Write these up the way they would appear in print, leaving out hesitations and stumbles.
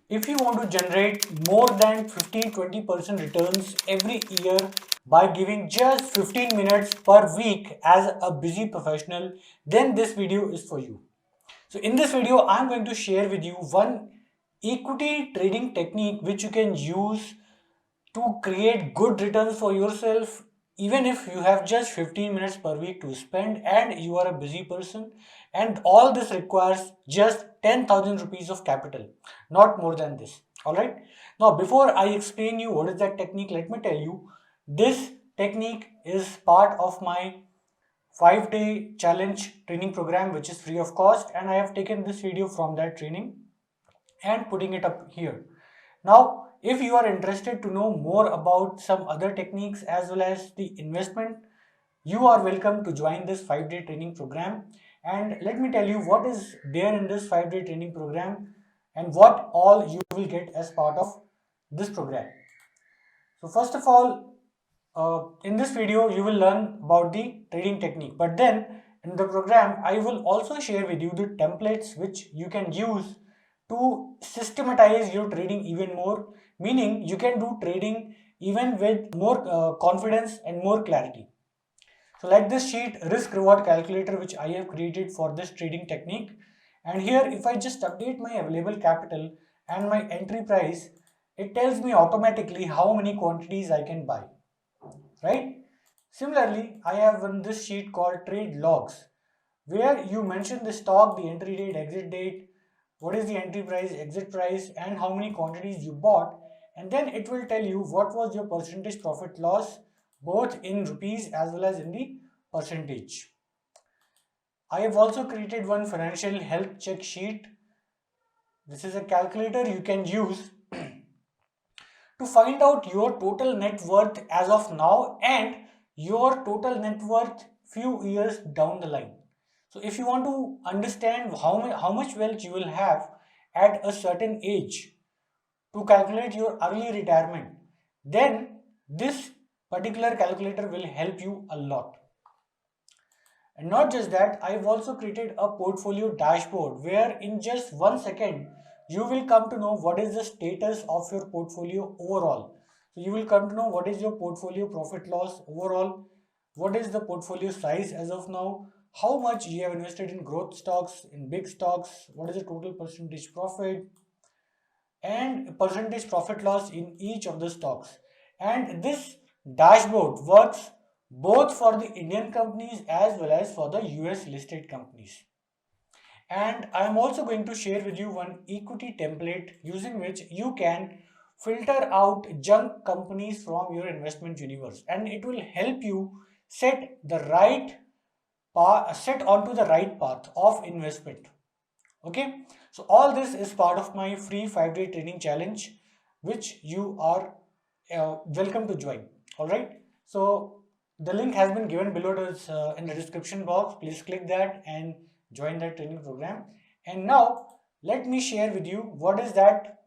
If you want to generate more than 15-20% returns every year by giving just 15 minutes per week as a busy professional, then this video is for you. So in this video, I'm going to share with you one equity trading technique which you can use to create good returns for yourself even if you have just 15 minutes per week to spend and you are a busy person, and all this requires just 10,000 rupees of capital, not more than this. All right, now before I explain you what is that technique, let me tell you this technique is part of my 5-day challenge training program, which is free of cost, and I have taken this video from that training and putting it up here. Now, if you are interested to know more about some other techniques as well as the investment, you are welcome to join this 5-day training program. And let me tell you what is there in this 5-day training program and what all you will get as part of this program. So first of all, in this video, you will learn about the trading technique. But then in the program, I will also share with you the templates which you can use to systematize your trading even more. Meaning you can do trading even with more confidence and more clarity. So like this sheet, risk reward calculator, which I have created for this trading technique. And here, if I just update my available capital and my entry price, it tells me automatically how many quantities I can buy, right? Similarly, I have on this sheet called trade logs, where you mention the stock, the entry date, exit date, what is the entry price, exit price, and how many quantities you bought, and then it will tell you what was your percentage profit loss, both in rupees as well as in the percentage. I have also created one financial health check sheet. This is a calculator you can use to find out your total net worth as of now and your total net worth few years down the line. So if you want to understand how much wealth you will have at a certain age to calculate your early retirement, then this particular calculator will help you a lot. And not just that, I've also created a portfolio dashboard where in just 1 second, you will come to know what is the status of your portfolio overall. So you will come to know what is your portfolio profit loss overall, what is the portfolio size as of now, how much you have invested in growth stocks, in big stocks, what is the total percentage profit, and percentage profit loss in each of the stocks. And this dashboard works both for the Indian companies as well as for the US listed companies. And I am also going to share with you one equity template using which you can filter out junk companies from your investment universe, and it will help you set the right set onto the right path of investment. Okay, so all this is part of my free 5-day training challenge, which you are welcome to join. All right, so the link has been given below this, in the description box. Please click that and join that training program. And now let me share with you what is that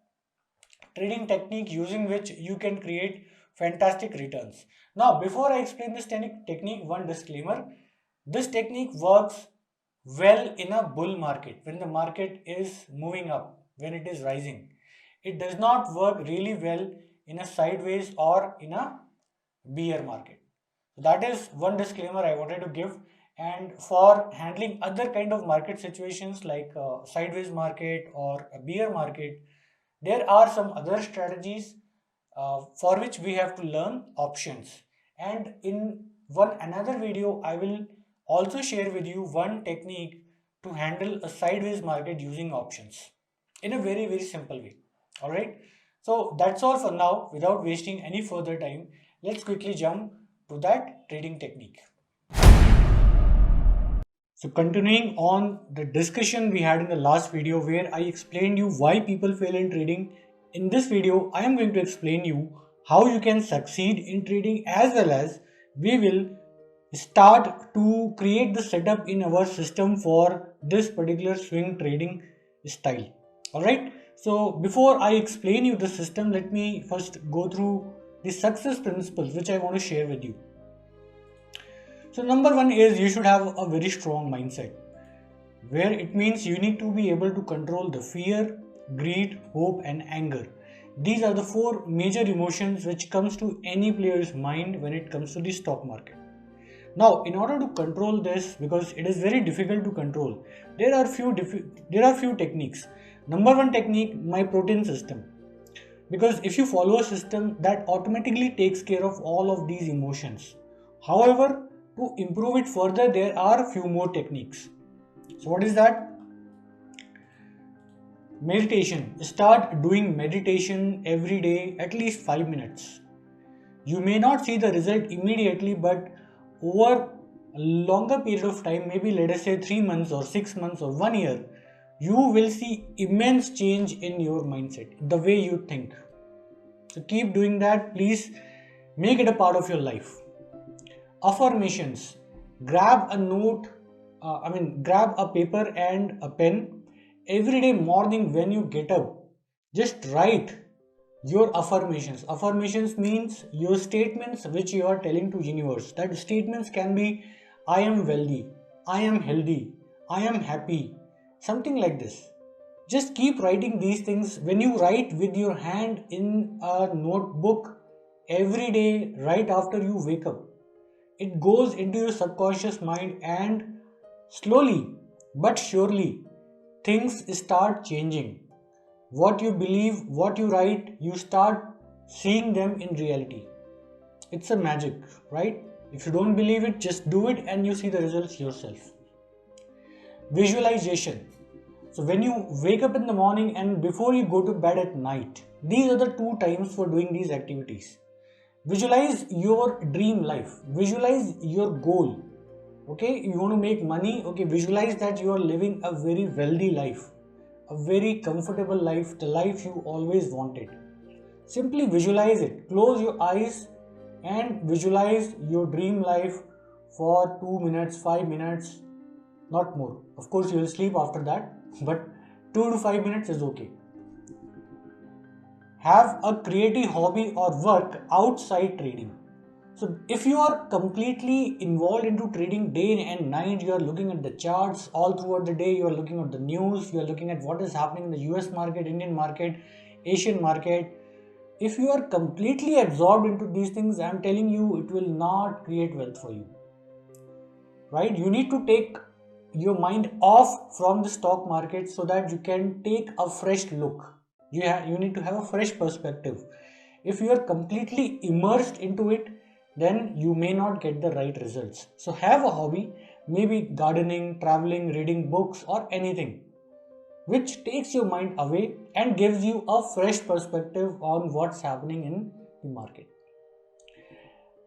trading technique using which you can create fantastic returns. Now, before I explain this technique, one disclaimer: this technique works well in a bull market when the market is moving up, when it is rising. It does not work really well in a sideways or in a bear market. That is one disclaimer I wanted to give. And for handling other kind of market situations like sideways market or a bear market, there are some other strategies for which we have to learn options. And in one another video, I will also share with you one technique to handle a sideways market using options in a very, very simple way. All right. So that's all for now. Without wasting any further time, let's quickly jump to that trading technique. So continuing on the discussion we had in the last video where I explained you why people fail in trading, in this video I am going to explain you how you can succeed in trading, as well as we will start to create the setup in our system for this particular swing trading style. Alright, so before I explain you the system, let me first go through the success principles which I want to share with you. So number one is you should have a very strong mindset, where it means you need to be able to control the fear, greed, hope and anger. These are the four major emotions which comes to any player's mind when it comes to the stock market. Now, in order to control this, because it is very difficult to control, there are few techniques. Number one technique, my protein system. Because if you follow a system that automatically takes care of all of these emotions. However, to improve it further, there are few more techniques. So what is that? Meditation. Start doing meditation every day, at least 5 minutes. You may not see the result immediately, but over a longer period of time, maybe let us say 3 months or 6 months or 1 year, you will see immense change in your mindset, the way you think. So keep doing that. Please make it a part of your life. Affirmations. Grab a note, grab a paper and a pen. Every day morning when you get up, just write your affirmations. Affirmations means your statements which you are telling to universe. That statements can be I am wealthy, I am healthy, I am happy, something like this. Just keep writing these things. When you write with your hand in a notebook every day right after you wake up, it goes into your subconscious mind and slowly but surely things start changing. What you believe, what you write, you start seeing them in reality. It's a magic, right? If you don't believe it, just do it and you see the results yourself. Visualization. So when you wake up in the morning and before you go to bed at night, these are the two times for doing these activities. Visualize your dream life. Visualize your goal. Okay, you want to make money. Okay, visualize that you are living a very wealthy life, a very comfortable life, the life you always wanted. Simply visualize it. Close your eyes and visualize your dream life for 2 minutes, 5 minutes, not more. Of course, you will sleep after that, but 2 to 5 minutes is okay. Have a creative hobby or work outside trading. So if you are completely involved into trading day and night, you are looking at the charts all throughout the day, you are looking at the news, you are looking at what is happening in the US market, Indian market, Asian market. If you are completely absorbed into these things, I am telling you, it will not create wealth for you. Right? You need to take your mind off from the stock market so that you can take a fresh look. You need to have a fresh perspective. If you are completely immersed into it, then you may not get the right results. So have a hobby, maybe gardening, traveling, reading books or anything which takes your mind away and gives you a fresh perspective on what's happening in the market.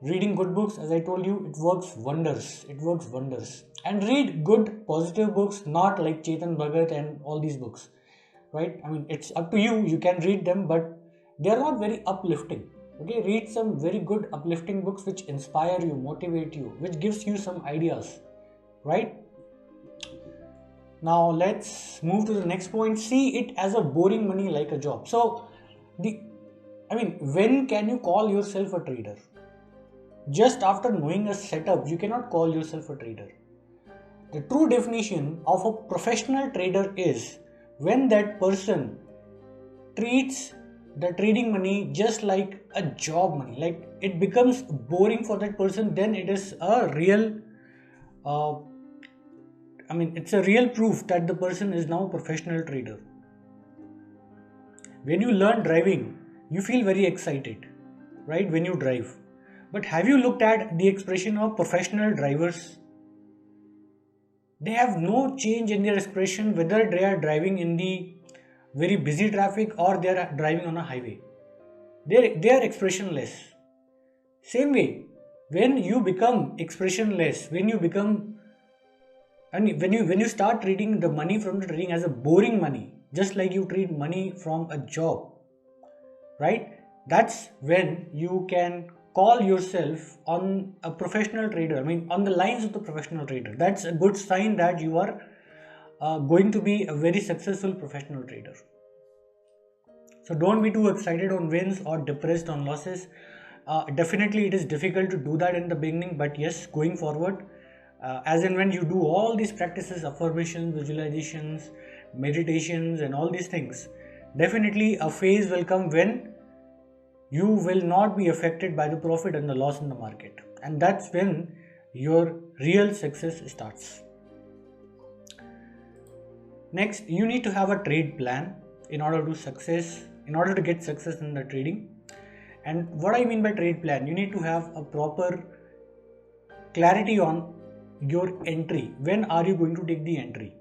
Reading good books, as I told you, it works wonders. It works wonders. And read good, positive books, not like Chetan Bhagat and all these books. Right? I mean, it's up to you. You can read them, but they are not very uplifting. Okay, read some very good uplifting books which inspire you, motivate you, which gives you some ideas. Right? Now let's move to the next point. See it as a boring money like a job. So, when can you call yourself a trader? Just after knowing a setup, you cannot call yourself a trader. The true definition of a professional trader is when that person treats the trading money just like a job money. Like it becomes boring for that person, then it is a real it's a real proof that the person is now a professional trader. When you learn driving, you feel very excited, right? When you drive. But have you looked at the expression of professional drivers? They have no change in their expression whether they are driving in the very busy traffic or they are driving on a highway. They are expressionless. Same way, when you become expressionless, when you start treating the money from the trading as a boring money, just like you treat money from a job, right? That's when you can call yourself on a professional trader. On the lines of the professional trader. That's a good sign that you are going to be a very successful professional trader. So don't be too excited on wins or depressed on losses. Definitely it is difficult to do that in the beginning, but yes, going forward, as and when you do all these practices, affirmations, visualizations, meditations and all these things, definitely a phase will come when you will not be affected by the profit and the loss in the market, and that's when your real success starts. Next, you need to have a trade plan in order to get success in the trading. And what I mean by trade plan, you need to have a proper clarity on your entry. When are you going to take the entry?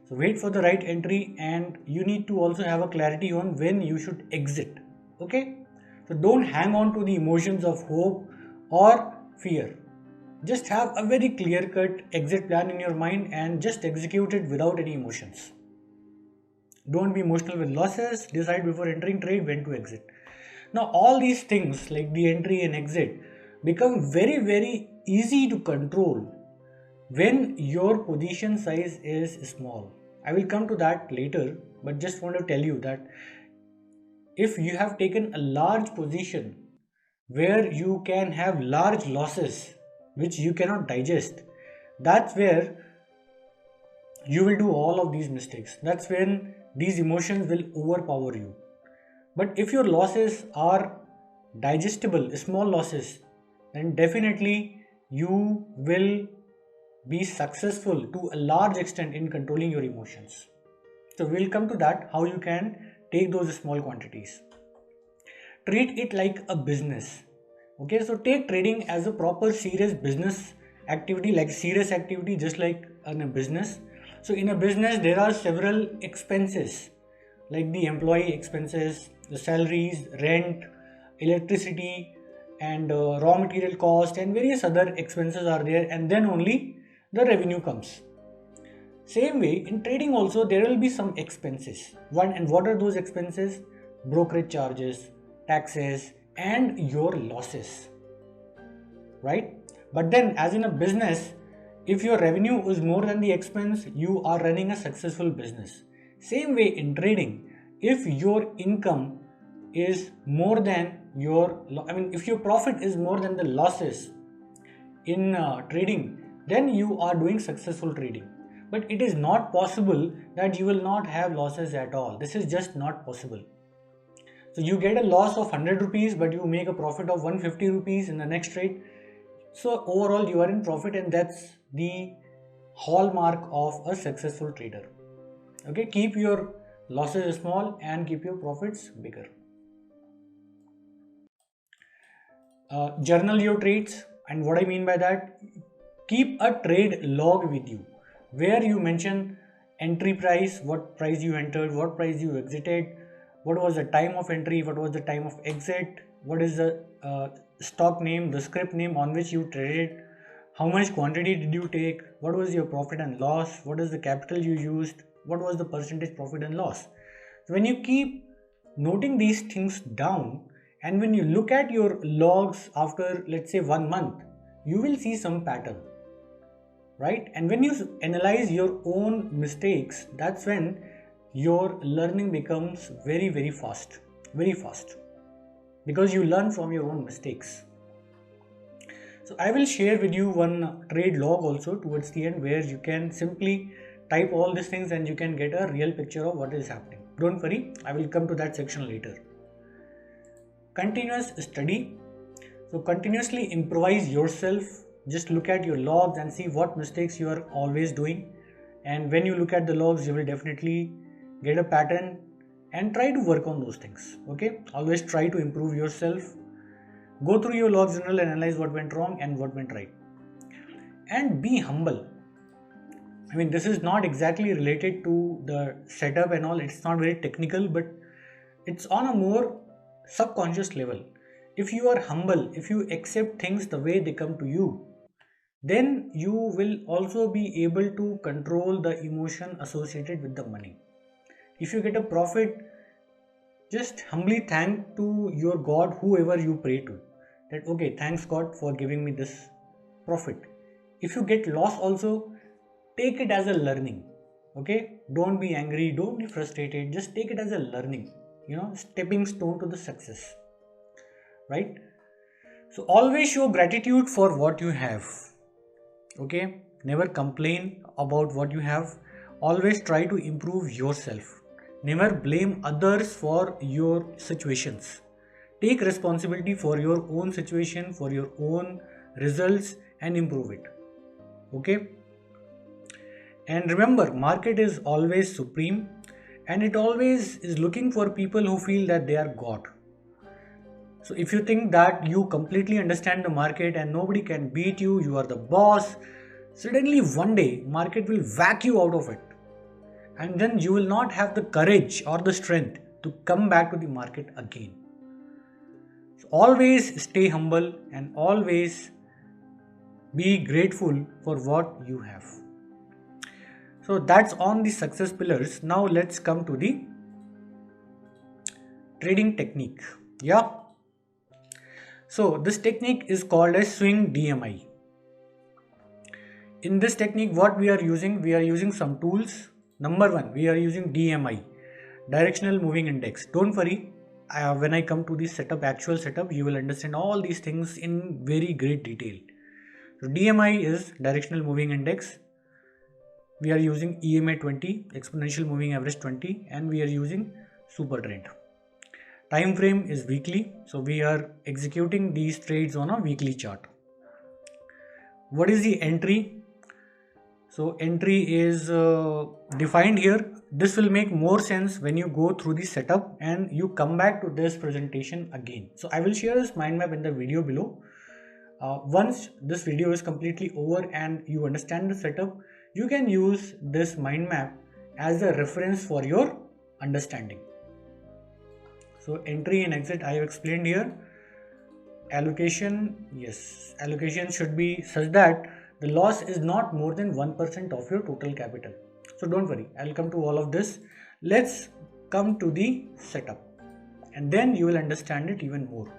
So wait for the right entry, and you need to also have a clarity on when you should exit. Okay? So don't hang on to the emotions of hope or fear. Just have a very clear-cut exit plan in your mind and just execute it without any emotions. Don't be emotional with losses. Decide before entering trade when to exit. Now all these things like the entry and exit become very, very easy to control when your position size is small. I will come to that later, but just want to tell you that if you have taken a large position where you can have large losses which you cannot digest, that's where you will do all of these mistakes. That's when these emotions will overpower you. But if your losses are digestible, small losses, then definitely you will be successful to a large extent in controlling your emotions. So we'll come to that, how you can take those small quantities. Treat it like a business. Okay, so take trading as a proper serious business activity, like serious activity, just like in a business. So in a business, there are several expenses like the employee expenses, the salaries, rent, electricity, and raw material cost, and various other expenses are there, and then only the revenue comes. Same way in trading also there will be some expenses. What are those expenses? Brokerage charges, taxes, and your losses, right? But then as in a business, if your revenue is more than the expense, you are running a successful business. Same way in trading, if your income is more than if your profit is more than the losses in trading, then you are doing successful trading. But it is not possible that you will not have losses at all. This is just not possible. So you get a loss of 100 rupees, but you make a profit of 150 rupees in the next trade. So overall you are in profit, and that's the hallmark of a successful trader. Okay, keep your losses small and keep your profits bigger. Journal your trades, and what I mean by that, keep a trade log with you where you mention entry price, what price you entered, what price you exited, what was the time of entry, what was the time of exit, what is the stock name, the script name on which you traded, how much quantity did you take, what was your profit and loss, what is the capital you used, what was the percentage profit and loss. So when you keep noting these things down, and when you look at your logs after, let's say, 1 month, you will see some pattern, right? And when you analyze your own mistakes, that's when your learning becomes very, very fast, because you learn from your own mistakes. So I will share with you one trade log also towards the end, where you can simply type all these things and you can get a real picture of what is happening. Don't worry, I will come to that section later. Continuous study. So continuously improvise yourself. Just look at your logs and see what mistakes you are always doing. And when you look at the logs, you will definitely get a pattern and try to work on those things. Okay, always try to improve yourself. Go through your logs journal and analyze what went wrong and what went right. And be humble. I mean, this is not exactly related to the setup and all. It's not very technical, but it's on a more subconscious level. If you are humble, if you accept things the way they come to you, then you will also be able to control the emotion associated with the money. If you get a profit, just humbly thank to your God, whoever you pray to, that okay, thanks God for giving me this profit. If you get loss also, take it as a learning. Okay, don't be angry, don't be frustrated, just take it as a learning, stepping stone to the success, right? So always show gratitude for what you have. Okay, never complain about what you have. Always try to improve yourself. Never blame others for your situations. Take responsibility for your own situation, for your own results, and improve it. Okay? And remember, market is always supreme, and it always is looking for people who feel that they are God. So if you think that you completely understand the market and nobody can beat you, you are the boss, suddenly one day market will whack you out of it. And then you will not have the courage or the strength to come back to the market again. So always stay humble and always be grateful for what you have. So that's on the success pillars. Now let's come to the trading technique. Yeah. So this technique is called as swing DMI. In this technique, what we are using some tools. Number one, we are using DMI, directional moving index. Don't worry, when I come to the actual setup, you will understand all these things in very great detail. So DMI is directional moving index. We are using EMA 20, exponential moving average 20, and we are using super trend. Time frame is weekly, so we are executing these trades on a weekly chart. What is the entry? So entry is defined here. This will make more sense when you go through the setup and you come back to this presentation again. So I will share this mind map in the video below. Once this video is completely over and you understand the setup, you can use this mind map as a reference for your understanding. So entry and exit I have explained here. Allocation, yes, allocation should be such that the loss is not more than 1% of your total capital. So don't worry, I'll come to all of this. Let's come to the setup and then you will understand it even more.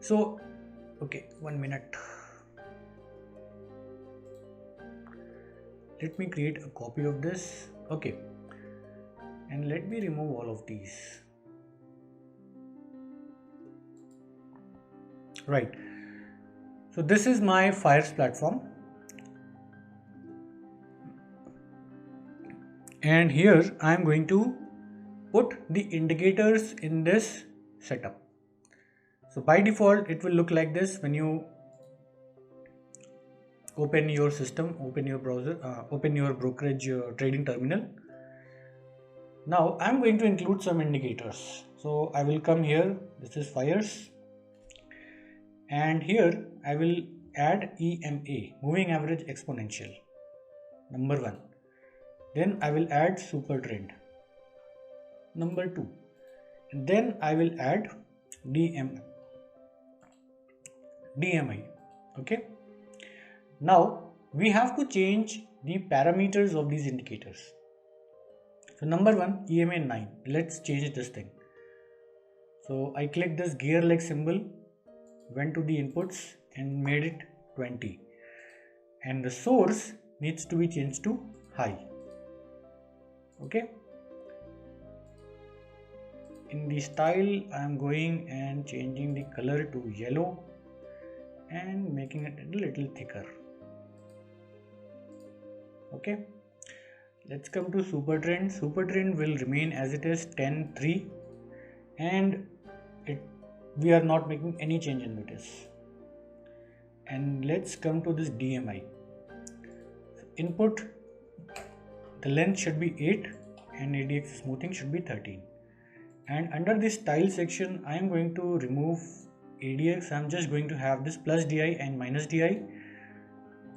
So, okay, 1 minute. Let me create a copy of this. Okay, and let me remove all of these. Right. So this is my Fires platform. And here I am going to put the indicators in this setup. So by default, it will look like this when you open your system, open your browser, open your brokerage trading terminal. Now I am going to include some indicators. So I will come here. This is Fires. And here I will add EMA, moving average exponential, number 1. Then I will add super trend, number 2. And then I will add DMI. Okay. Now we have to change the parameters of these indicators. So number 1, EMA 9. Let's change this thing. So I click this gear leg symbol, went to the inputs and made it 20, and the source needs to be changed to high. Okay, in the style I am going and changing the color to yellow and making it a little thicker. Okay, let's come to super trend. Super trend will remain as it is 10.3 and we are not making any change in this. And let's come to this DMI. So input, the length should be 8 and ADX smoothing should be 13. And under this style section, I am going to remove ADX. I am just going to have this plus DI and minus DI.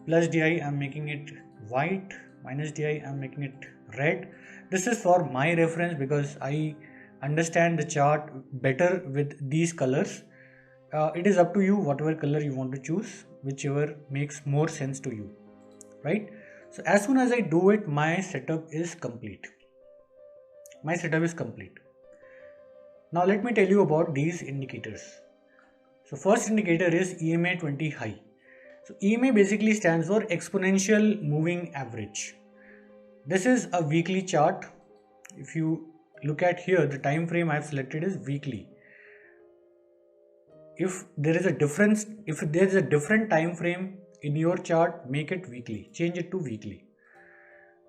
Plus DI I am making it white, minus DI I am making it red. This is for my reference because I understand the chart better with these colors. It is up to you whatever color you want to choose, whichever makes more sense to you, right? So as soon as I do it, my setup is complete. Now let me tell you about these indicators. So first indicator is EMA 20 high. So EMA basically stands for exponential moving average. This is a weekly chart. If you look at here, the time frame I have selected is weekly. If there is a different time frame in your chart, make it weekly, change it to weekly.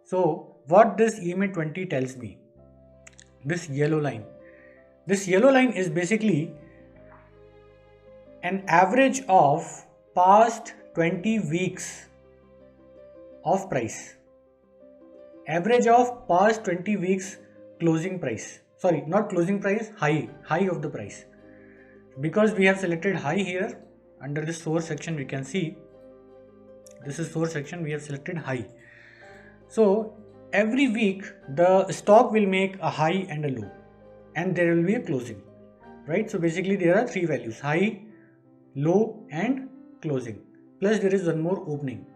So what this EMA 20 tells me, this yellow line. This yellow line is basically an average of past 20 weeks of price. Average of past 20 weeks closing price. Sorry, not closing price, high of the price. Because we have selected high here, under the source section we can see, this is source section, we have selected high. So every week the stock will make a high and a low, and there will be a closing, right? So basically there are three values: high, low and closing. Plus there is one more opening.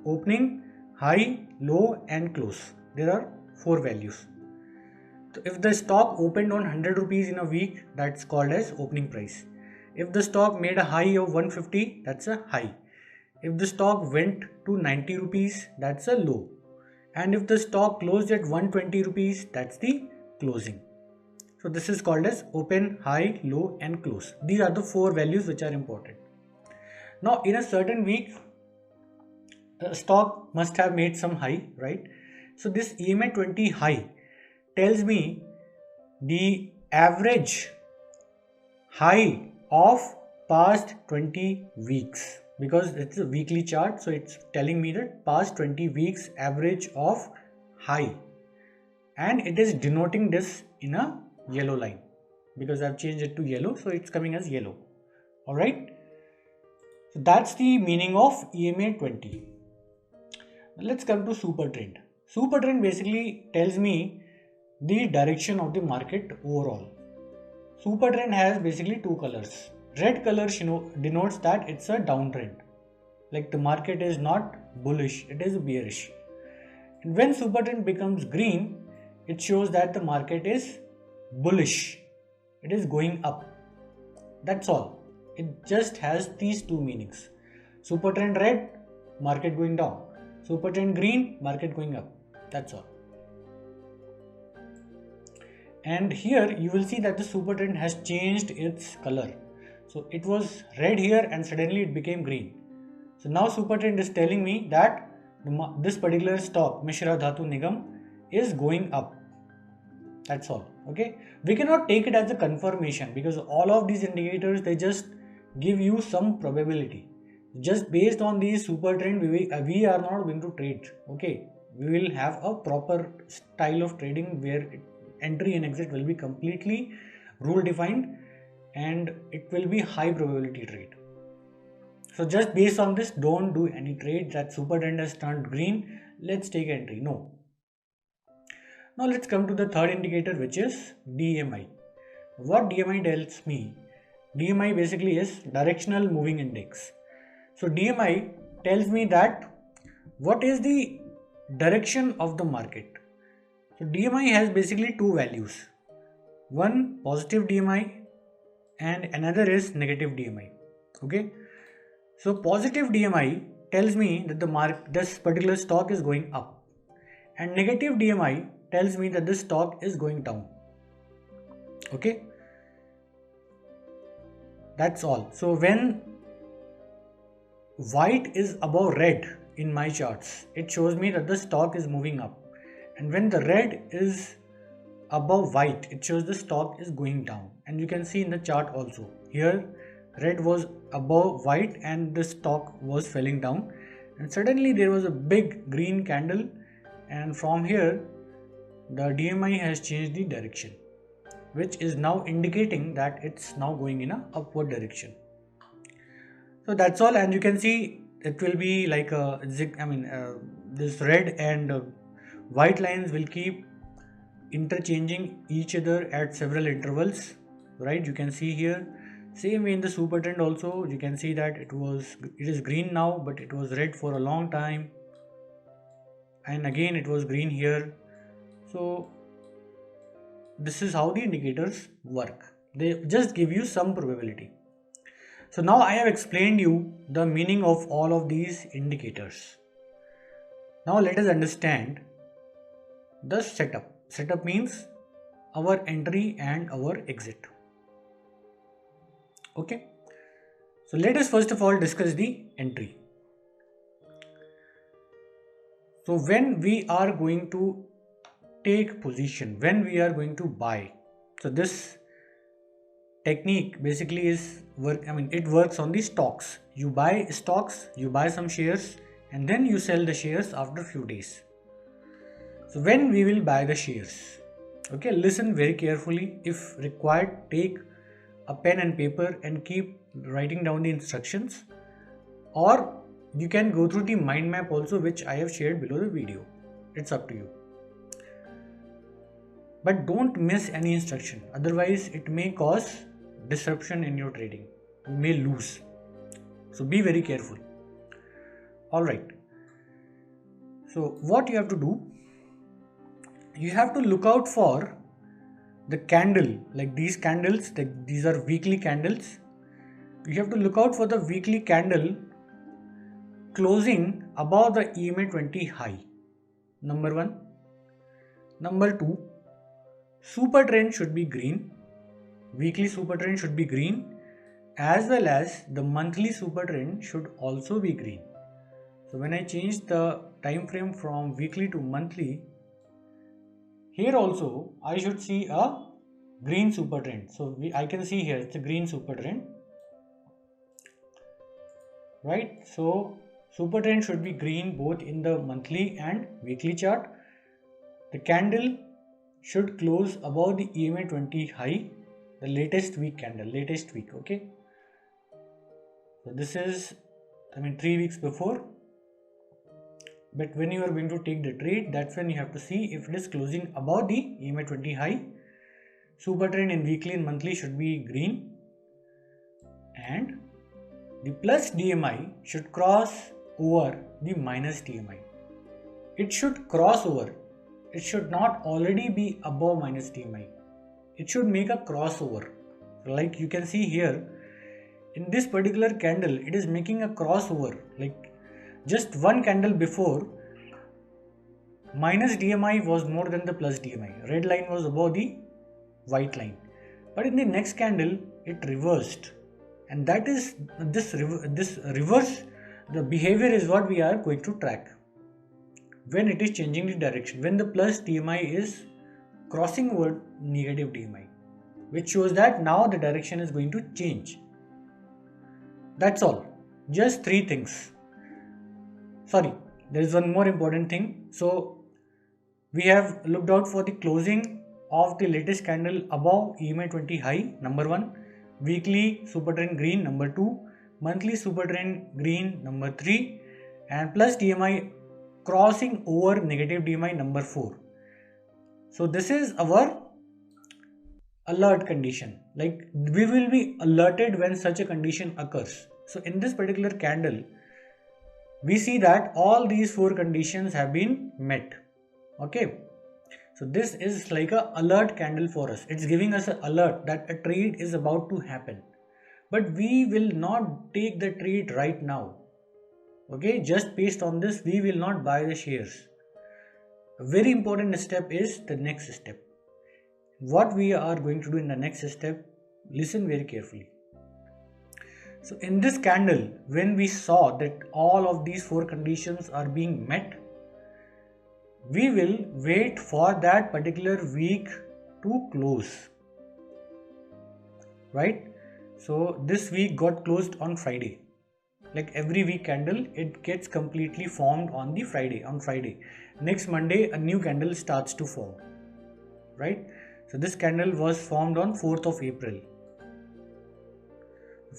Opening, high, low and close. There are four values. So if the stock opened on 100 rupees in a week, that's called as opening price. If the stock made a high of 150, that's a high. If the stock went to 90 rupees, that's a low. And if the stock closed at 120 rupees, that's the closing. So this is called as open, high, low and close. These are the four values which are important. Now in a certain week, the stock must have made some high, right? So this EMA 20 high tells me the average high of past 20 weeks, because it's a weekly chart, so it's telling me that past 20 weeks average of high, and it is denoting this in a yellow line because I've changed it to yellow, so it's coming as yellow. Alright, so that's the meaning of EMA 20. Now let's come to super trend. Super trend basically tells me the direction of the market overall. Super trend has basically two colors. Red color denotes that it's a downtrend, like the market is not bullish, it is bearish. And when super trend becomes green, it shows that the market is bullish, it is going up. That's all. It just has these two meanings. Super trend red, market going down. Super trend green, market going up. That's all. And here you will see that the super trend has changed its color. So it was red here and suddenly it became green. So now super trend is telling me that this particular stock, Mishra Dhatu Nigam, is going up. That's all. Okay. We cannot take it as a confirmation because all of these indicators, they just give you some probability. Just based on these super trend, we are not going to trade. Okay. We will have a proper style of trading where entry and exit will be completely rule defined and it will be high probability trade. So just based on this, don't do any trade that super trend has turned green, let's take entry. No. Now let's come to the third indicator, which is DMI. What DMI tells me? DMI basically is directional moving index. So DMI tells me that what is the direction of the market. So DMI has basically two values. One positive DMI and another is negative DMI. Okay. So positive DMI tells me that this particular stock is going up, and negative DMI tells me that this stock is going down. Okay. That's all. So when white is above red in my charts, it shows me that the stock is moving up. And when the red is above white, it shows the stock is going down. And you can see in the chart also. Here, red was above white and the stock was falling down. And suddenly there was a big green candle. And from here, the DMI has changed the direction, which is now indicating that it's now going in an upward direction. So that's all. And you can see it will be like a this red and white lines will keep interchanging each other at several intervals, right? You can see here, same way in the super trend also, you can see that it is green now, but it was red for a long time, and again it was green here. So this is how the indicators work. They just give you some probability. So now I have explained you the meaning of all of these indicators. Now let us understand the setup. Setup means our entry and our exit. Okay. So let us first of all discuss the entry. So when we are going to take position, when we are going to buy. So this technique basically is it works on the stocks. You buy stocks, you buy some shares, and then you sell the shares after few days. So when we will buy the shares, okay, listen very carefully. If required, take a pen and paper and keep writing down the instructions, or you can go through the mind map also, which I have shared below the video. It's up to you. But don't miss any instruction, otherwise it may cause disruption in your trading. You may lose. So be very careful. Alright. So what you have to do, you have to look out for the candle, like these candles, these are weekly candles. You have to look out for the weekly candle closing above the EMA 20 high. Number 1. Number 2, super trend should be green. Weekly super trend should be green, as well as the monthly super trend should also be green. So when I change the time frame from weekly to monthly, here also I should see a green super trend. So I can see here it's a green super trend, right? So super trend should be green both in the monthly and weekly chart. The candle should close above the EMA 20 high, the latest week candle, latest week, okay? So this is 3 weeks before. But when you are going to take the trade, that's when you have to see if it is closing above the EMA 20 high. Super trend in weekly and monthly should be green, and the plus DMI should cross over the minus DMI. It should cross over. It should not already be above minus DMI. It should make a crossover. Like you can see here, in this particular candle, it is making a crossover. Like just one candle before, minus DMI was more than the plus DMI. Red line was above the white line. But in the next candle, it reversed. And that is this reverse, the behavior is what we are going to track. When it is changing the direction, when the plus DMI is crossing over negative DMI, which shows that now the direction is going to change. That's all. Just 3 things. Sorry, there is one more important thing. So we have looked out for the closing of the latest candle above EMA 20 high, number 1. Weekly super trend green, number 2. Monthly super trend green, number 3. And plus DMI crossing over negative DMI, number 4. So this is our alert condition. Like we will be alerted when such a condition occurs. So in this particular candle, we see that all these 4 conditions have been met. Okay. So this is like a alert candle for us. It's giving us an alert that a trade is about to happen. But we will not take the trade right now. Okay, just based on this, we will not buy the shares. A very important step is the next step. What we are going to do in the next step, listen very carefully. So in this candle, when we saw that all of these 4 conditions are being met, we will wait for that particular week to close, right? So this week got closed on Friday. Like every week candle, it gets completely formed on the Friday. On Friday, next Monday, a new candle starts to form, right? So this candle was formed on 4th of April.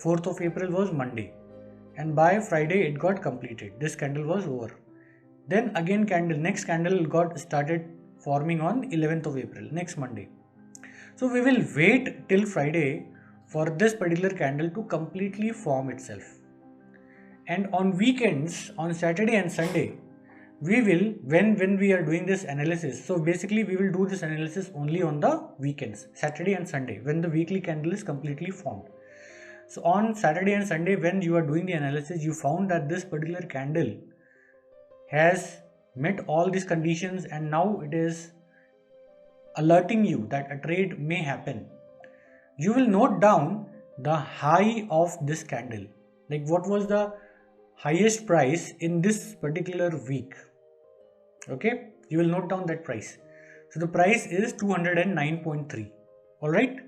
4th of April was Monday, and by Friday it got completed. This candle was over. Then again next candle got started forming on 11th of April, next Monday. So we will wait till Friday for this particular candle to completely form itself. And on weekends, on Saturday and Sunday, we will, when we are doing this analysis, so basically we will do this analysis only on the weekends, Saturday and Sunday, when the weekly candle is completely formed. So on Saturday and Sunday, when you are doing the analysis, you found that this particular candle has met all these conditions and now it is alerting you that a trade may happen. You will note down the high of this candle. Like what was the highest price in this particular week? Okay, you will note down that price. So the price is 209.3. Alright,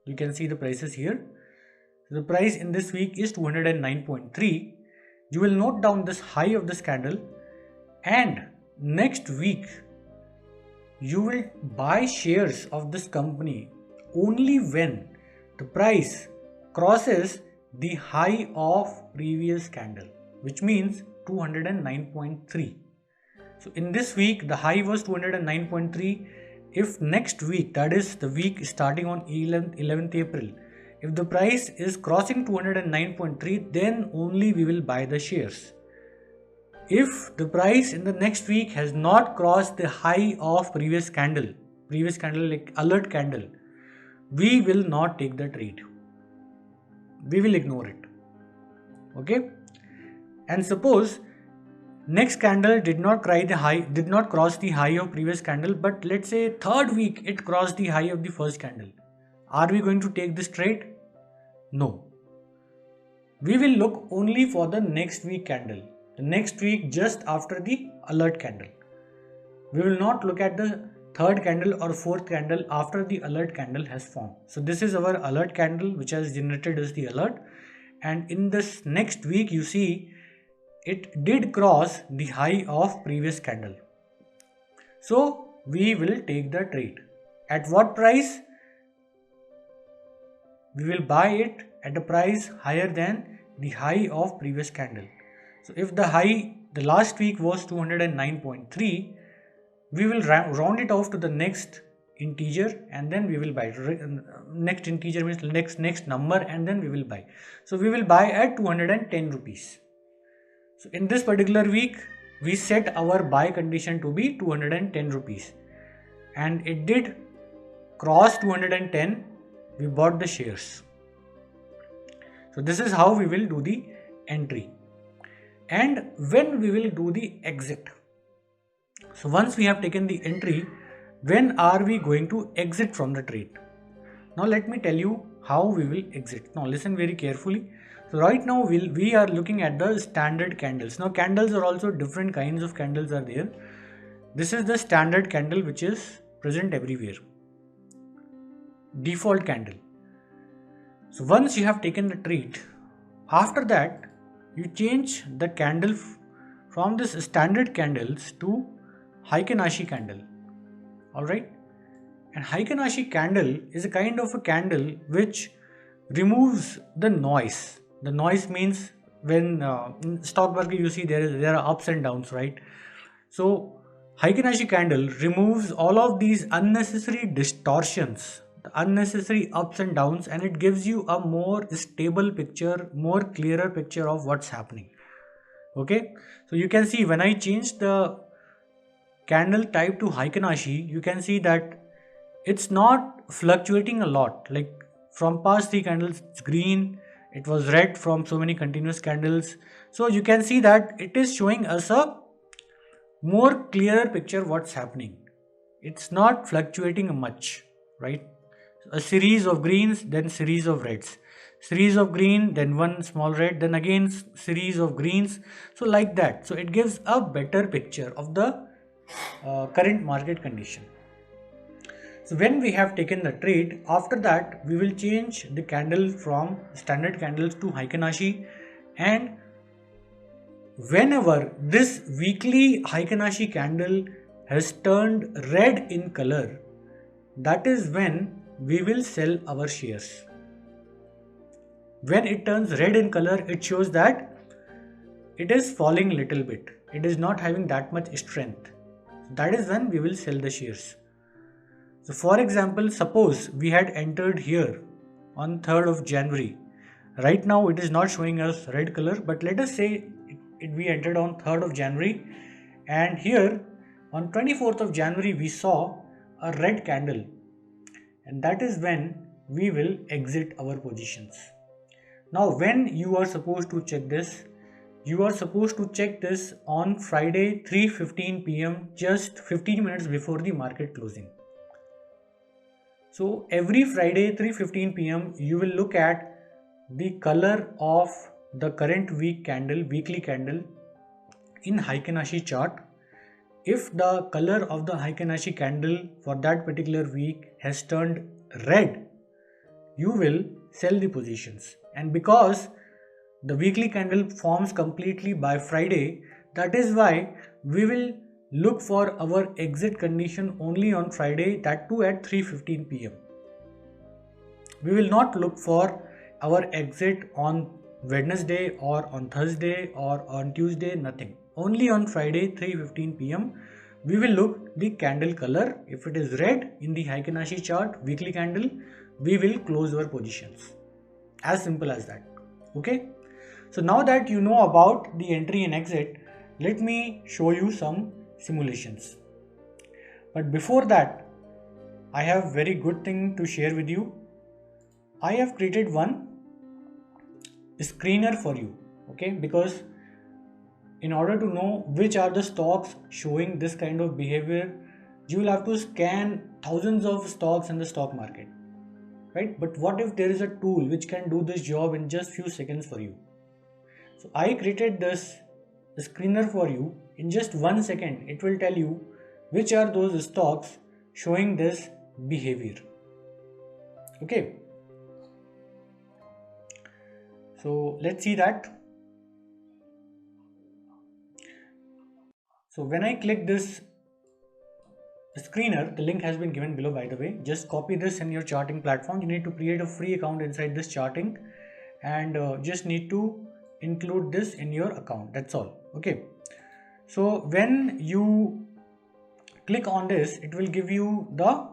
you can see the prices here. So the price in this week is 209.3. You will note down this high of this candle, and next week you will buy shares of this company only when the price crosses the high of previous candle, which means 209.3. So in this week the high was 209.3. If next week, that is the week starting on 11th April, if the price is crossing 209.3, then only we will buy the shares. If the price in the next week has not crossed the high of previous candle like alert candle, we will not take the trade. We will ignore it. Okay? And suppose next candle did not cross the high of previous candle, but let's say third week it crossed the high of the first candle. Are we going to take this trade? No. We will look only for the next week candle. The next week just after the alert candle. We will not look at the third candle or fourth candle after the alert candle has formed. So this is our alert candle which has generated as the alert, and in this next week you see it did cross the high of previous candle. So we will take the trade. At what price? We will buy it at a price higher than the high of previous candle. So if the high the last week was 209.3, we will round it off to the next integer and then we will buy. Next integer means next number, and then we will buy. So we will buy at 210 rupees. So in this particular week we set our buy condition to be 210 rupees, and it did cross 210. We bought the shares. So this is how we will do the entry. And when we will do the exit. So once we have taken the entry, when are we going to exit from the trade? Now let me tell you how we will exit. Now listen very carefully. So right now we are looking at the standard candles. Now candles are also different kinds of candles are there. This is the standard candle which is present everywhere. Default candle. So once you have taken the trade, after that you change the candle from this standard candles to Heikin-Ashi candle. Alright, and Heikin-Ashi candle is a kind of a candle which removes the noise. The noise means when in stock market you see there are ups and downs, right? So Heikin-Ashi candle removes all of these unnecessary distortions, the unnecessary ups and downs, and it gives you a more stable picture, more clearer picture of what's happening. Okay, so you can see when I change the candle type to Heikin-Ashi, you can see that it's not fluctuating a lot. Like from past 3 candles it's green, it was red from so many continuous candles. So you can see that it is showing us a more clearer picture what's happening. It's not fluctuating much, right? A series of greens, then series of reds, series of green, then one small red, then again series of greens. So like that. So it gives a better picture of the current market condition. So when we have taken the trade, after that we will change the candle from standard candles to Heikin-Ashi, and whenever this weekly Heikin-Ashi candle has turned red in color, that is when we will sell our shares. When it turns red in color, it shows that it is falling little bit. It is not having that much strength. That is when we will sell the shares. So for example, suppose we had entered here on 3rd of January. Right now it is not showing us red color, but let us say we entered on 3rd of January, and here on 24th of January we saw a red candle, and that is when we will exit our positions. Now when you are supposed to check this, you are supposed to check this on Friday 3:15 p.m. just 15 minutes before the market closing. So every Friday 3:15 p.m. you will look at the color of the current week candle, weekly candle in Heikin-Ashi chart, if the color of the Heikin-Ashi candle for that particular week has turned red, you will sell the positions. And because the weekly candle forms completely by Friday, that is why we will look for our exit condition only on Friday, that too at 3:15 p.m. We will not look for our exit on Wednesday or on Thursday or on Tuesday, nothing. Only on Friday 3:15 p.m. we will look the candle color. If it is red in the Heikin-Ashi chart, weekly candle, we will close our positions. As simple as that. Okay. So now that you know about the entry and exit, let me show you some simulations. But before that, I have very good thing to share with you. I have created one screener for you, okay, because in order to know which are the stocks showing this kind of behavior, you will have to scan thousands of stocks in the stock market, right? But what if there is a tool which can do this job in just few seconds for you? So I created this screener for you. In just 1 second, it will tell you which are those stocks showing this behavior. Okay. So let's see that. So when I click this screener, the link has been given below, by the way. Just copy this in your charting platform. You need to create a free account inside this charting, and just need to include this in your account. That's all. Okay. So when you click on this, it will give you the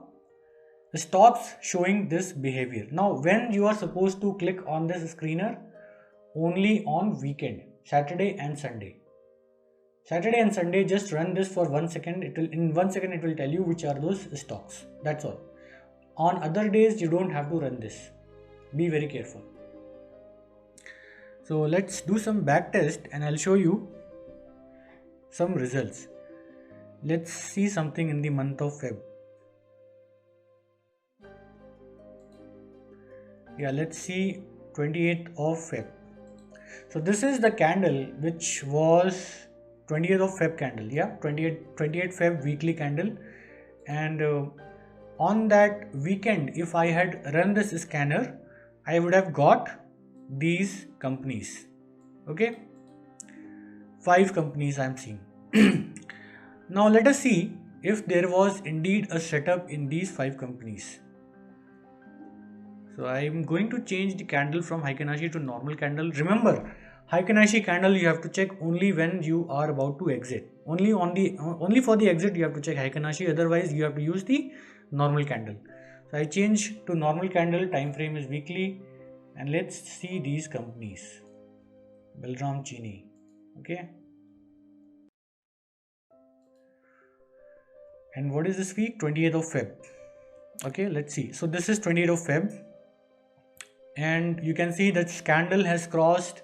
stocks showing this behavior. Now when you are supposed to click on this screener, only on weekend, Saturday and Sunday. Saturday and Sunday, just run this for 1 second. In 1 second it will tell you which are those stocks. That's all. On other days you don't have to run this. Be very careful. So let's do some back test and I'll show you some results. Let's see something in the month of Feb. Yeah, let's see 28th of Feb. So this is the candle which was 20th of Feb candle. Yeah, 28 Feb weekly candle. And on that weekend, if I had run this scanner, I would have got these companies. Okay, 5 companies I am seeing. Now let us see if there was indeed a setup in these 5 companies. So I am going to change the candle from Heikin-Ashi to normal candle. Remember, Heikin-Ashi candle you have to check only when you are about to exit. Only for the exit you have to check Heikin-Ashi. Otherwise you have to use the normal candle. So I change to normal candle. Time frame is weekly, and let's see these companies. Balram Chini. Okay. And what is this week? 28th of Feb. Okay, let's see. So this is 28th of Feb. And you can see that candle has crossed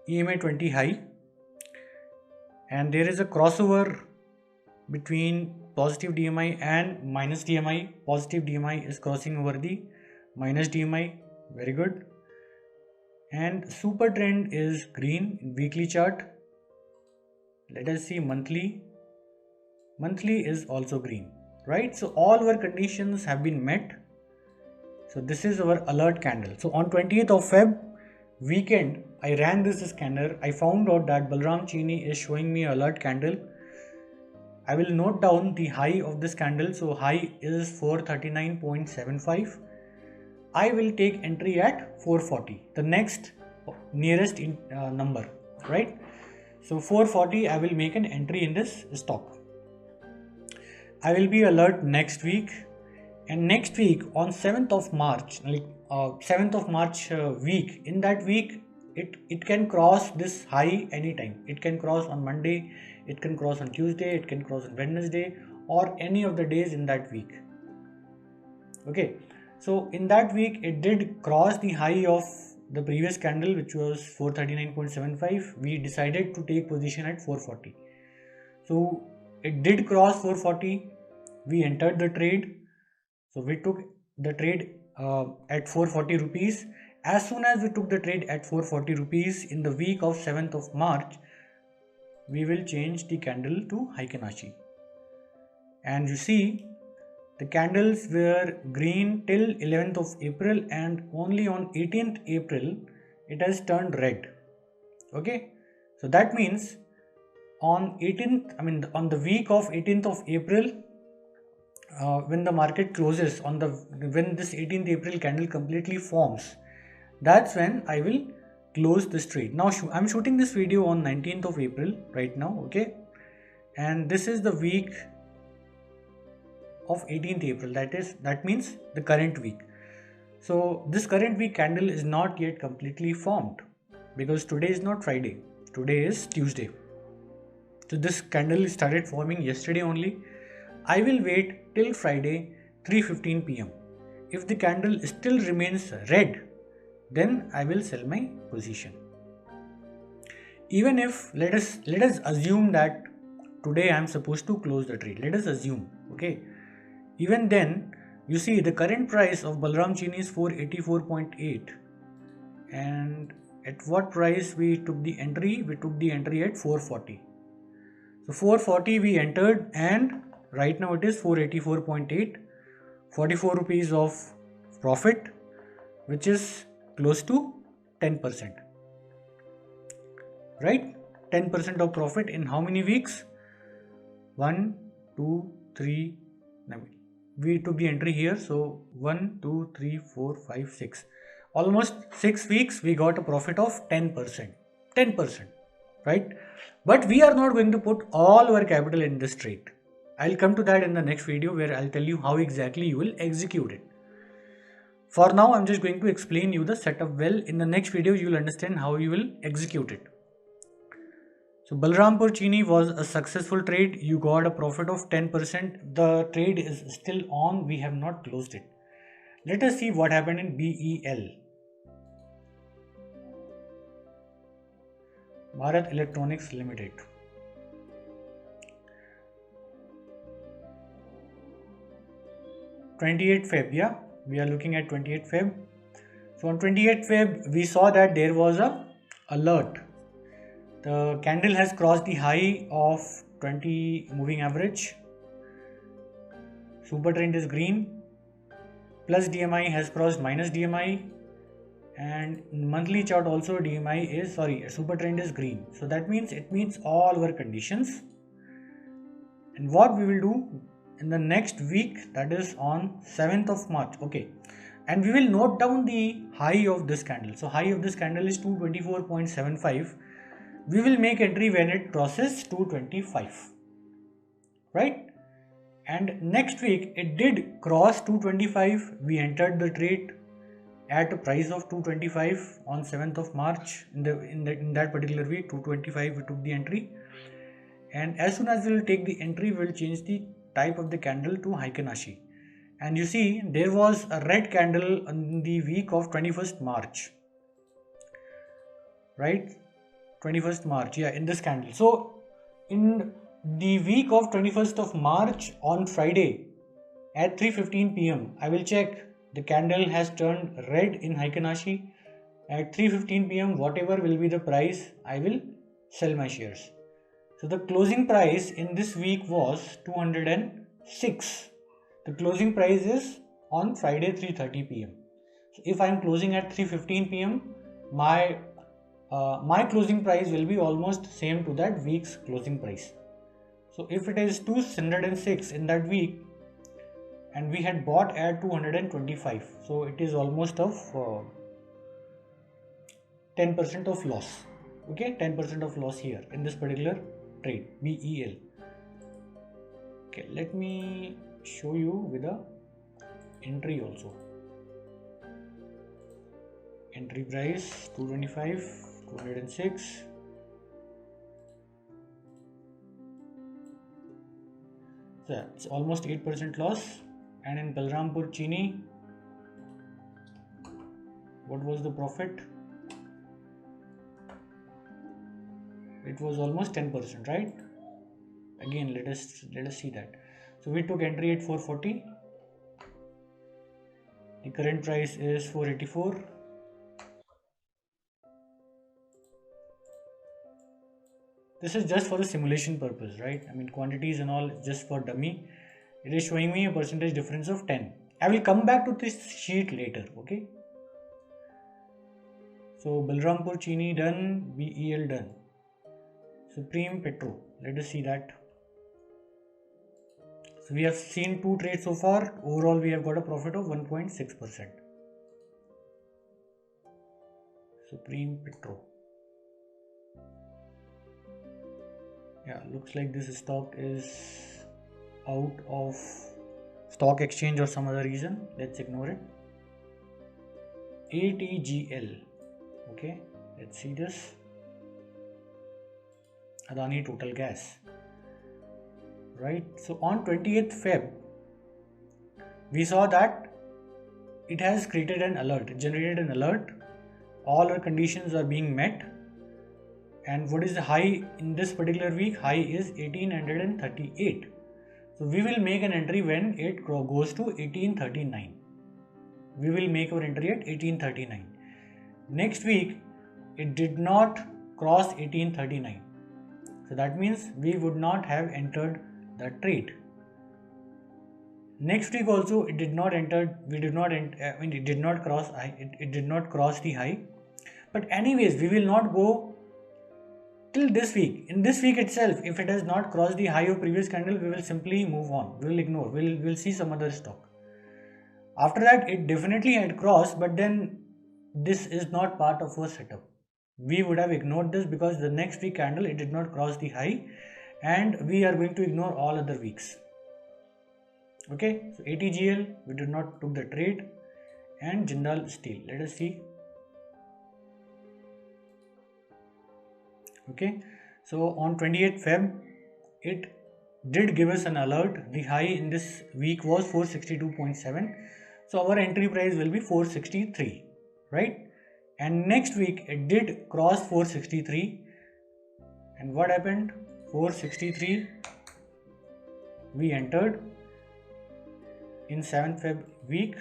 EMA 20 high, and there is a crossover between positive DMI and minus DMI. Positive DMI is crossing over the minus DMI. Very good. And super trend is green in weekly chart. Let us see monthly. Monthly is also green, right? So all our conditions have been met. So this is our alert candle. So on 20th of Feb weekend, I ran this scanner. I found out that Balram Chini is showing me alert candle. I will note down the high of this candle. So high is 439.75. I will take entry at 440, the next nearest number, right? So 440, I will make an entry in this stock. I will be alert next week. And next week on 7th of March, like 7th of March week, in that week, it can cross this high anytime. It can cross on Monday, it can cross on Tuesday, it can cross on Wednesday, or any of the days in that week. Okay, so in that week, it did cross the high of the previous candle, which was 439.75. We decided to take position at 440. So it did cross 440. We entered the trade. So we took the trade at 440 rupees. As soon as we took the trade at 440 rupees in the week of 7th of March, we will change the candle to Heikin-Ashi. And you see the candles were green till 11th of April, and only on 18th April it has turned red. Okay, so that means on 18th, on the week of 18th of April, when the market closes, when this 18th April candle completely forms, that's when I will close this trade. Now I'm shooting this video on 19th of April right now, okay, and this is the week of 18th April, that means the current week. So this current week candle is not yet completely formed because today is not Friday, today is Tuesday. So this candle started forming yesterday only. I will wait till Friday 3:15 p.m. If the candle still remains red, then I will sell my position. Even if let us assume that today I am supposed to close the trade. Let us assume, okay. Even then, you see the current price of Balram Chini is 484.8, and at what price we took the entry? We took the entry at 440. So 440 we entered, and right now it is 484.8, 44 rupees of profit, which is close to 10%. Right? 10% of profit in how many weeks? 1, 2, 3. We took the entry here, so 1, 2, 3, 4, 5, 6. Almost 6 weeks we got a profit of 10%. 10%, right? But we are not going to put all our capital in this trade. I'll come to that in the next video where I'll tell you how exactly you will execute it. For now, I'm just going to explain you the setup well. In the next video, you will understand how you will execute it. So Balrampur Chini was a successful trade. You got a profit of 10%. The trade is still on. We have not closed it. Let us see what happened in BEL. Bharat Electronics Limited. Feb, yeah, we are looking at 28th Feb. So on 28th Feb, we saw that there was a alert. The candle has crossed the high of 20 moving average. Super trend is green. Plus DMI has crossed minus DMI, and monthly chart also super trend is green. So that means it meets all our conditions. And what we will do in the next week, that is on 7th of March, okay, and we will note down the high of this candle. So high of this candle is 224.75. we will make entry when it crosses 225, right? And next week it did cross 225. We entered the trade at a price of 225 on 7th of March. In that particular week, 225 we took the entry, and as soon as we will take the entry, we will change the type of the candle to Heikinashi. And you see there was a red candle in the week of 21st March, right? 21st March, yeah, in this candle. So in the week of 21st of March on Friday at 3:15 p.m. I will check the candle has turned red in Heikinashi. At 3:15 p.m. whatever will be the price, I will sell my shares. So the closing price in this week was 206. The closing price is on Friday 3:30 p.m. So if I am closing at 3:15 p.m. my closing price will be almost same to that week's closing price. So if it is 206 in that week and we had bought at 225, so it is almost of 10% of loss. Okay, 10% of loss here in this particular trade, BEL. Okay, let me show you with a entry also. Entry price 225, 206. So it's almost 8% loss. And in Balrampur Chini, what was the profit? It was almost 10%, right? Again, let us see that. So we took entry at 440. The current price is 484. This is just for the simulation purpose, right? I mean, quantities and all just for dummy. It is showing me a percentage difference of 10. I will come back to this sheet later. Okay. So Balrampur Chini done, BEL done. Supreme Petro. Let us see that. So we have seen 2 trades so far. Overall, we have got a profit of 1.6%. Supreme Petro. Yeah, looks like this stock is out of stock exchange or some other reason. Let's ignore it. ATGL. Okay, let's see this. Adani Total Gas. Right, so on 20th Feb, we saw that it has created an alert, it generated an alert. All our conditions are being met. And what is the high in this particular week? High is 1838. So we will make an entry when it goes to 1839. We will make our entry at 1839. Next week, it did not cross 1839. So that means we would not have entered the trade. Next week also it did not enter. It did not cross. It did not cross the high. But anyways, we will not go till this week. In this week itself, if it has not crossed the high of previous candle, we will simply move on. We will ignore. We'll see some other stock. After that, it definitely had crossed, but then this is not part of our setup. We would have ignored this because the next week candle it did not cross the high, and we are going to ignore all other weeks. Okay, so ATGL we did not took the trade, and Jindal Steel. Let us see. Okay, so on 28th Feb, it did give us an alert. The high in this week was 462.7. So our entry price will be 463, right? And next week it did cross 463. And what happened? 463 we entered. In 7th Feb week,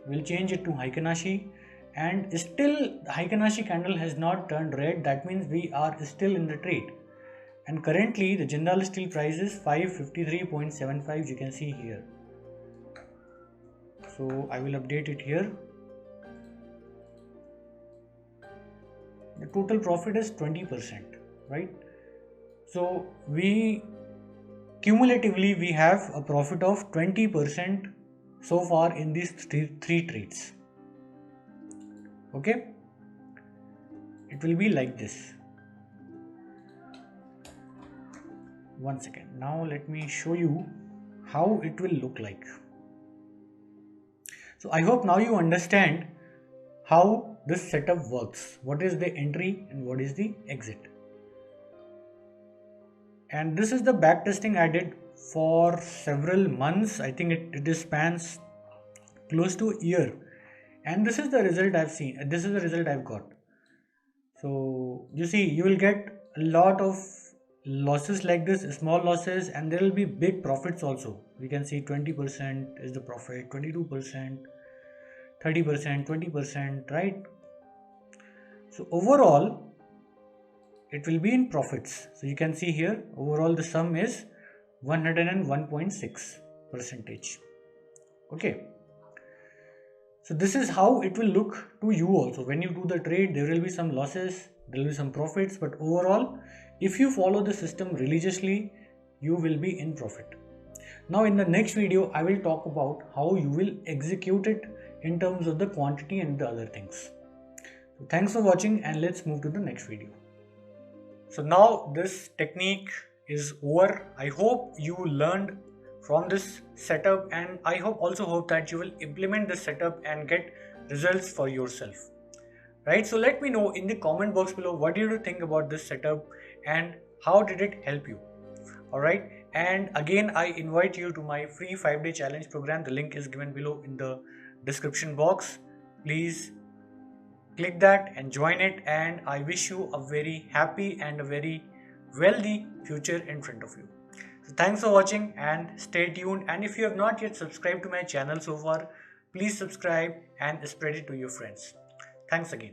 we'll change it to Heikinashi, and still the Heikinashi candle has not turned red. That means we are still in the trade. And currently the Jindal Steel price is 553.75. You can see here. So I will update it here. The total profit is 20%, right? So we cumulatively we have a profit of 20% so far in these three trades. Okay, it will be like this. One second. Now let me show you how it will look like. So I hope now you understand how this setup works. What is the entry and what is the exit. And this is the back testing I did for several months. I think it spans close to a year. And this is the result I've seen. This is the result I've got. So you see, you will get a lot of losses like this, small losses, and there will be big profits also. We can see 20% is the profit, 22%, 30%, 20%, right? So overall, it will be in profits. So you can see here, overall the sum is 101.6%. Okay. So this is how it will look to you also. When you do the trade, there will be some losses, there will be some profits, but overall, if you follow the system religiously, you will be in profit. Now in the next video, I will talk about how you will execute it in terms of the quantity and the other things. So thanks for watching, and let's move to the next video. So now this technique is over. I hope you learned from this setup, and I also hope that you will implement this setup and get results for yourself. Right? So let me know in the comment box below what do you think about this setup and how did it help you. Alright, and again I invite you to my free 5-day challenge program. The link is given below in the description box. Please click that and join it, and I wish you a very happy and a very wealthy future in front of you. So thanks for watching and stay tuned, and if you have not yet subscribed to my channel so far, please subscribe and spread it to your friends. Thanks again.